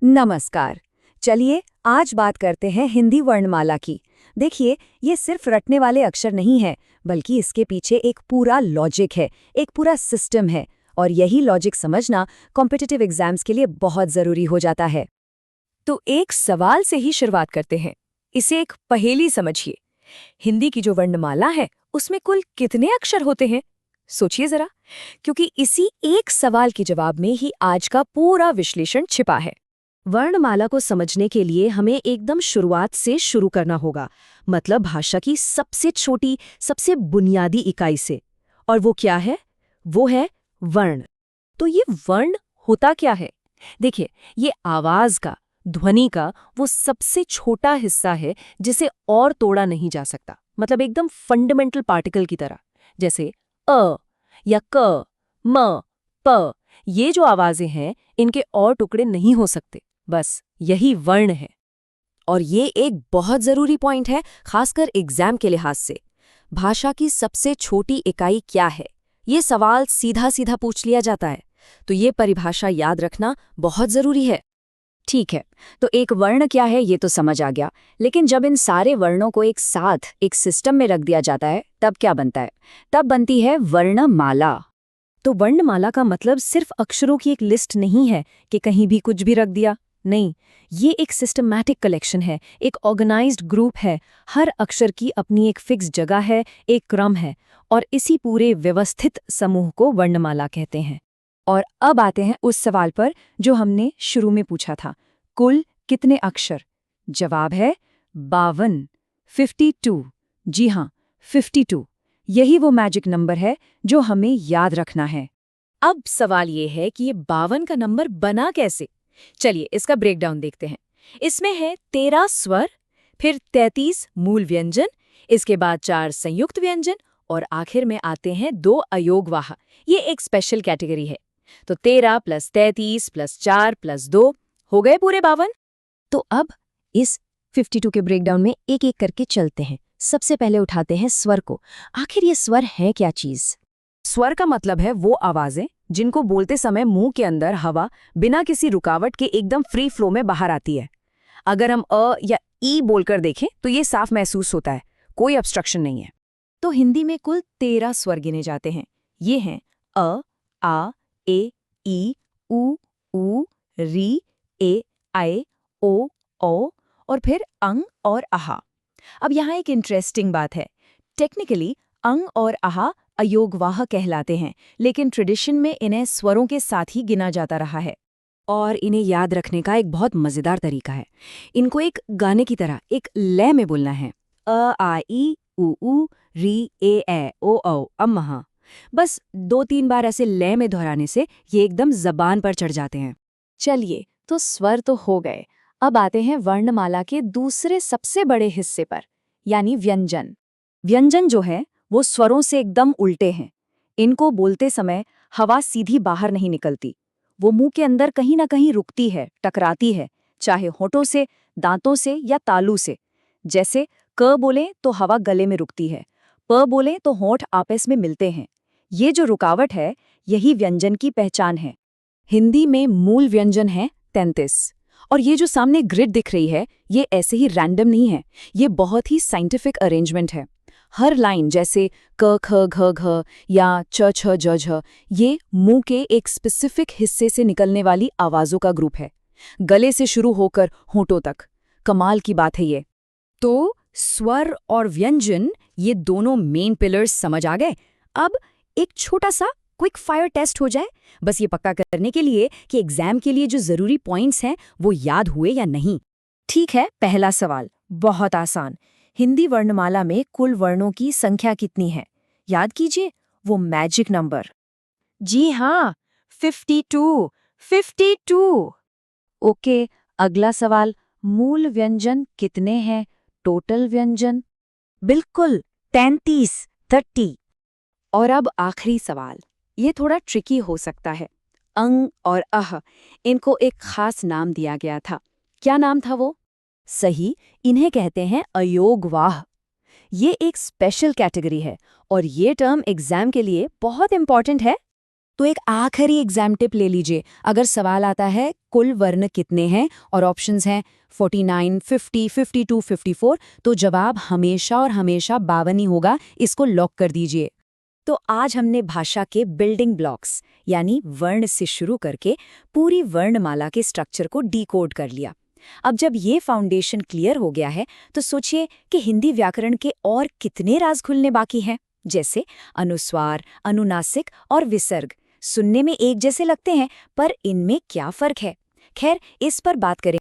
नमस्कार। चलिए आज बात करते हैं हिंदी वर्णमाला की। देखिए, ये सिर्फ रटने वाले अक्षर नहीं है, बल्कि इसके पीछे एक पूरा लॉजिक है, एक पूरा सिस्टम है। और यही लॉजिक समझना कॉम्पिटिटिव एग्जाम्स के लिए बहुत जरूरी हो जाता है। तो एक सवाल से ही शुरुआत करते हैं। इसे एक पहेली समझिए। हिंदी की जो वर्णमाला है उसमें कुल कितने अक्षर होते हैं? सोचिए जरा, क्योंकि इसी एक सवाल के जवाब में ही आज का पूरा विश्लेषण छिपा है। वर्णमाला को समझने के लिए हमें एकदम शुरुआत से शुरू करना होगा, मतलब भाषा की सबसे छोटी, सबसे बुनियादी इकाई से। और वो क्या है? वो है वर्ण। तो ये वर्ण होता क्या है? देखिए, ये आवाज का, ध्वनि का वो सबसे छोटा हिस्सा है जिसे और तोड़ा नहीं जा सकता। मतलब एकदम फंडामेंटल पार्टिकल की तरह, जैसे अ या क, म, प। ये जो आवाजें हैं, इनके और टुकड़े नहीं हो सकते। बस यही वर्ण है। और ये एक बहुत जरूरी पॉइंट है, खासकर एग्जाम के लिहाज से। भाषा की सबसे छोटी इकाई क्या है? ये सवाल सीधा सीधा पूछ लिया जाता है, तो ये परिभाषा याद रखना बहुत जरूरी है। ठीक है, तो एक वर्ण क्या है ये तो समझ आ गया, लेकिन जब इन सारे वर्णों को एक साथ एक सिस्टम में रख दिया जाता है तब क्या बनता है? तब बनती है वर्णमाला। तो वर्णमाला का मतलब सिर्फ अक्षरों की एक लिस्ट नहीं है कि कहीं भी कुछ भी रख दिया। नहीं, ये एक सिस्टमैटिक कलेक्शन है, एक ऑर्गेनाइज्ड ग्रुप है। हर अक्षर की अपनी एक फिक्स जगह है, एक क्रम है, और इसी पूरे व्यवस्थित समूह को वर्णमाला कहते हैं। और अब आते हैं उस सवाल पर जो हमने शुरू में पूछा था, कुल कितने अक्षर? जवाब है 52, 52। जी हाँ, 52। यही वो मैजिक नंबर है जो हमें याद रखना है। अब सवाल ये है कि ये 52 का नंबर बना कैसे? चलिए इसका ब्रेकडाउन देखते हैं। इसमें है 13 स्वर, फिर 33 मूल व्यंजन, इसके बाद 4 संयुक्त व्यंजन, और आखिर में आते हैं 2 अयोगवाह। ये एक स्पेशल कैटेगरी है। तो 13 + 33 + 4 + 2 हो गए पूरे 52। तो अब इस 52 के ब्रेकडाउन में एक एक करके चलते हैं। सबसे पहले उठाते हैं स्वर को। आखिर ये स्वर है क्या चीज? स्वर का मतलब है वो आवाजें जिनको बोलते समय मुंह के अंदर हवा बिना किसी रुकावट के एकदम फ्री फ्लो में बाहर आती है। अगर हम अ या ई बोलकर देखें तो ये साफ महसूस होता है, कोई ऑब्स्ट्रक्शन नहीं है। तो हिंदी में कुल 13 स्वर गिने जाते हैं। ये हैं अ, आ, ए, ई, उ, री, ए, आए, ओ, और फिर अंग और आहा। अब यहाँ एक इंटरेस्टिंग बात है। टेक्निकली अंग और आहा अयोगवाह कहलाते हैं, लेकिन ट्रेडिशन में इन्हें स्वरों के साथ ही गिना जाता रहा है। और इन्हें याद रखने का एक बहुत मजेदार तरीका है। इनको एक गाने की तरह एक लय में बोलना है। अ आ ई उ री ए ओ औ अम्महा। बस 2-3 बार ऐसे लय में दोहराने से ये एकदम जबान पर चढ़ जाते हैं। चलिए, तो स्वर तो हो गए। अब आते हैं वर्णमाला के दूसरे सबसे बड़े हिस्से पर, यानी व्यंजन। व्यंजन जो है वो स्वरों से एकदम उल्टे हैं। इनको बोलते समय हवा सीधी बाहर नहीं निकलती, वो मुंह के अंदर कहीं ना कहीं रुकती है, टकराती है, चाहे होठों से, दांतों से या तालू से। जैसे क बोले तो हवा गले में रुकती है, प बोले तो होंठ आपस में मिलते हैं। ये जो रुकावट है, यही व्यंजन की पहचान है। हिंदी में मूल व्यंजन है 33। और ये जो सामने ग्रिड दिख रही है, ये ऐसे ही रैंडम नहीं है, ये बहुत ही साइंटिफिक अरेंजमेंट है। हर लाइन जैसे क ख घ घ या च छ ज झ, ये मुंह के एक स्पेसिफिक हिस्से से निकलने वाली आवाजों का ग्रुप है, गले से शुरू होकर होठों तक। कमाल की बात है ये। तो स्वर और व्यंजन, ये दोनों मेन पिलर्स समझ आ गए। अब एक छोटा सा क्विक फायर टेस्ट हो जाए, बस ये पक्का करने के लिए कि एग्जाम के लिए जो जरूरी पॉइंट्स हैं वो याद हुए या नहीं। ठीक है, पहला सवाल बहुत आसान। हिंदी वर्णमाला में कुल वर्णों की संख्या कितनी है? याद कीजिए वो मैजिक नंबर। जी हाँ, 52। 52। ओके, अगला सवाल, मूल व्यंजन कितने हैं? टोटल व्यंजन? बिल्कुल 33, 30। और अब आखिरी सवाल, ये थोड़ा ट्रिकी हो सकता है। अंग और अह, इनको एक खास नाम दिया गया था। क्या नाम था वो? सही, इन्हें कहते हैं अयोगवाह। ये एक स्पेशल कैटेगरी है और ये टर्म एग्जाम के लिए बहुत इंपॉर्टेंट है। तो एक आखिरी एग्जाम टिप ले लीजिए। अगर सवाल आता है कुल वर्ण कितने हैं और ऑप्शंस हैं 49, 50, 52, 54, तो जवाब हमेशा और हमेशा 52 ही होगा। इसको लॉक कर दीजिए। तो आज हमने भाषा के बिल्डिंग ब्लॉक्स यानी वर्ण से शुरू करके पूरी वर्णमाला के स्ट्रक्चर को डिकोड कर लिया। अब जब ये फाउंडेशन क्लियर हो गया है तो सोचिए कि हिंदी व्याकरण के और कितने राज खुलने बाकी हैं, जैसे अनुस्वार, अनुनासिक और विसर्ग। सुनने में एक जैसे लगते हैं, पर इनमें क्या फर्क है? खैर, इस पर बात करें।